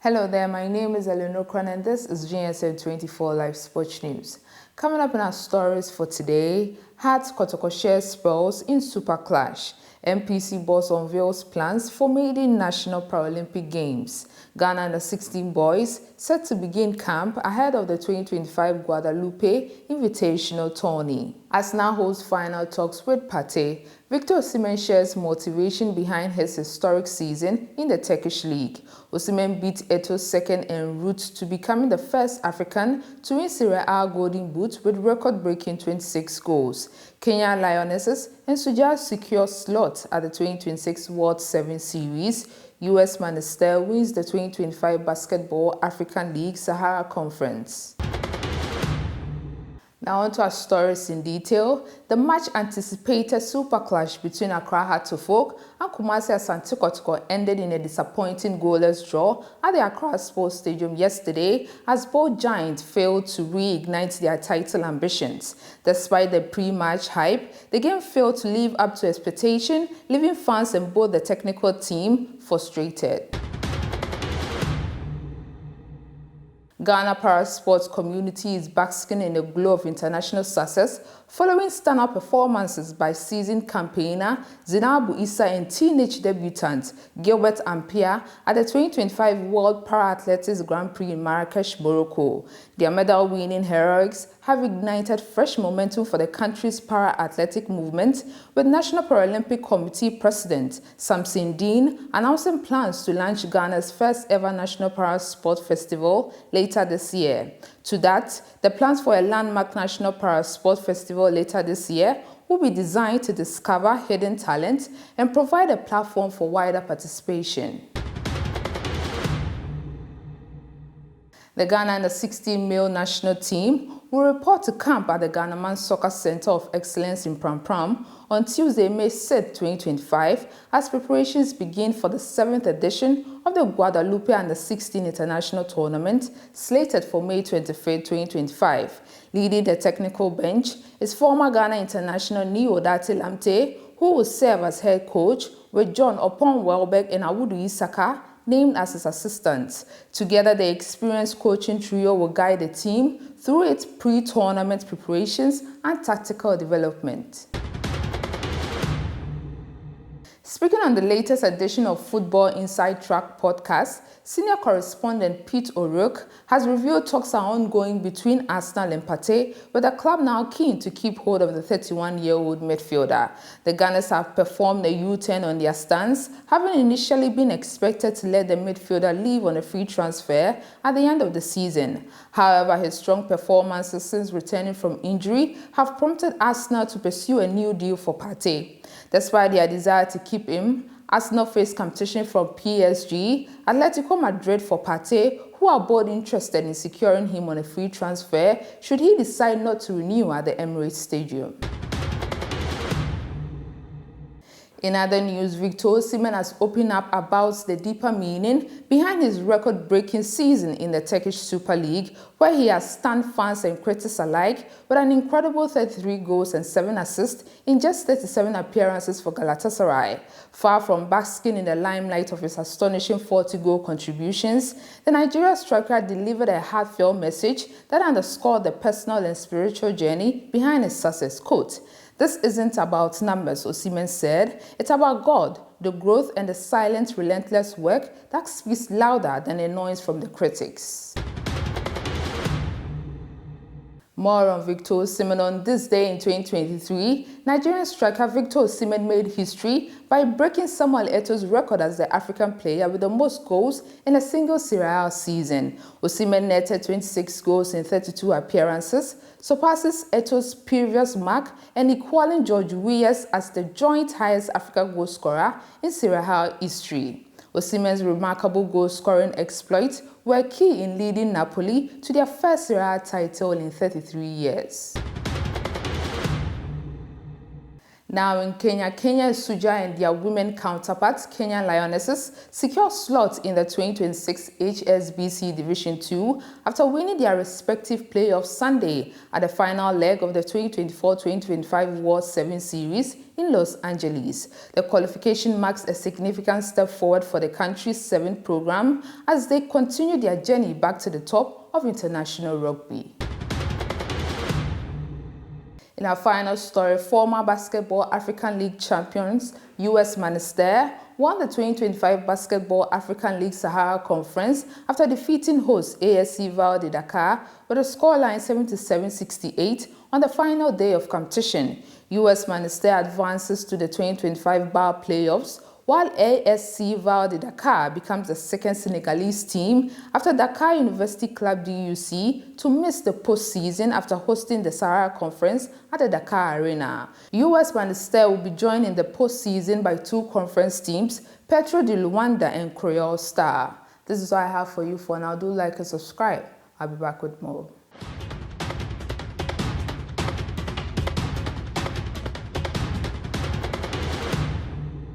Hello there, my name is Eleanor Kran and this is GSM 24 Live Sports News. Coming up in our stories for today, Hearts Kotoko shares spells in Super Clash. MPC boss unveils plans for maiden National Paralympic Games. Ghana under-16 boys set to begin camp ahead of the 2025 Guadalupe Invitational Tourney. Arsenal holds final talks with Partey. Victor Osimhen shares motivation behind his historic season in the Turkish league. Osimhen beat Eto's second en route to becoming the first African to win Serie A Golden Boot with record-breaking 26 goals. Kenyan Lionesses and Suja secure slot at the 2026 World 7 Series. US Manchester wins the 2025 Basketball African League Sahara Conference. Now on to our stories in detail. The much-anticipated super clash between Accra Hearts of Oak and Kumasi Asante Kotoko ended in a disappointing goalless draw at the Accra Sports Stadium yesterday as both giants failed to reignite their title ambitions. Despite the pre-match hype, the game failed to live up to expectation, leaving fans and both the technical team frustrated. Ghana para-sports community is basking in the glow of international success following standout performances by seasoned campaigner Zainabu Issa and teenage debutant Gilbert Ampia at the 2025 World Para-Athletics Grand Prix in Marrakesh, Morocco. Their medal-winning heroics have ignited fresh momentum for the country's para-athletic movement, with National Paralympic Committee President Samson Dean announcing plans to launch Ghana's first-ever National Para-Sport Festival later this year. To that, the plans for a landmark National Para-Sport Festival later this year will be designed to discover hidden talent and provide a platform for wider participation. The Ghana under-16 male national team will report to camp at the Ghanaman Soccer Center of Excellence in Pram Pram on Tuesday, May 6, 2025, as preparations begin for the 7th edition of the Guadalupe Under-16 International Tournament, slated for May 23, 2025. Leading the technical bench is former Ghana international Niodati Lamte, who will serve as head coach, with John Opon Welbeck and Awudu Isaka named as his assistants. Together, the experienced coaching trio will guide the team through its pre-tournament preparations and tactical development. Speaking on the latest edition of Football Inside Track podcast, senior correspondent Pete O'Rourke has revealed talks are ongoing between Arsenal and Partey, with the club now keen to keep hold of the 31-year-old midfielder. The Gunners have performed a U-turn on their stance, having initially been expected to let the midfielder leave on a free transfer at the end of the season. However, his strong performances since returning from injury have prompted Arsenal to pursue a new deal for Partey. Despite their desire to keep him, Arsenal face competition from PSG, Atletico Madrid for Partey, who are both interested in securing him on a free transfer should he decide not to renew at the Emirates Stadium. In other news, Victor Osimhen has opened up about the deeper meaning behind his record-breaking season in the Turkish Super League, where he has stunned fans and critics alike with an incredible 33 goals and 7 assists in just 37 appearances for Galatasaray. Far from basking in the limelight of his astonishing 40-goal contributions, the Nigeria striker delivered a heartfelt message that underscored the personal and spiritual journey behind his success. Quote, "This isn't about numbers," Osimhen said. "It's about God, the growth and the silent, relentless work that speaks louder than the noise from the critics." More on Victor Osimhen. On this day in 2023, Nigerian striker Victor Osimhen made history by breaking Samuel Eto's record as the African player with the most goals in a single Serie A season. Osimhen netted 26 goals in 32 appearances, surpasses Eto's previous mark and equaling George Weah's as the joint highest African goal scorer in Serie A history. Osimhen's remarkable goal-scoring exploits were key in leading Napoli to their first Serie A title in 33 years. Now in Kenya, Suja and their women counterparts, Kenyan Lionesses, secure slots in the 2026 HSBC Division 2 after winning their respective playoffs Sunday at the final leg of the 2024-2025 World 7 Series in Los Angeles. The qualification marks a significant step forward for the country's 7th program as they continue their journey back to the top of international rugby. In our final story, former Basketball African League champions US Monastir won the 2025 Basketball African League Sahara Conference after defeating host ASC Val de Dakar with a scoreline 77-68 on the final day of competition. US Monastir advances to the 2025 BAL playoffs, while ASC Val de Dakar becomes the second Senegalese team after Dakar University Club DUC to miss the postseason after hosting the Sahara Conference at the Dakar Arena. US Monastir will be joined in the postseason by two conference teams, Petro de Luanda and Creole Star. This is all I have for you for now. Do like and subscribe. I'll be back with more.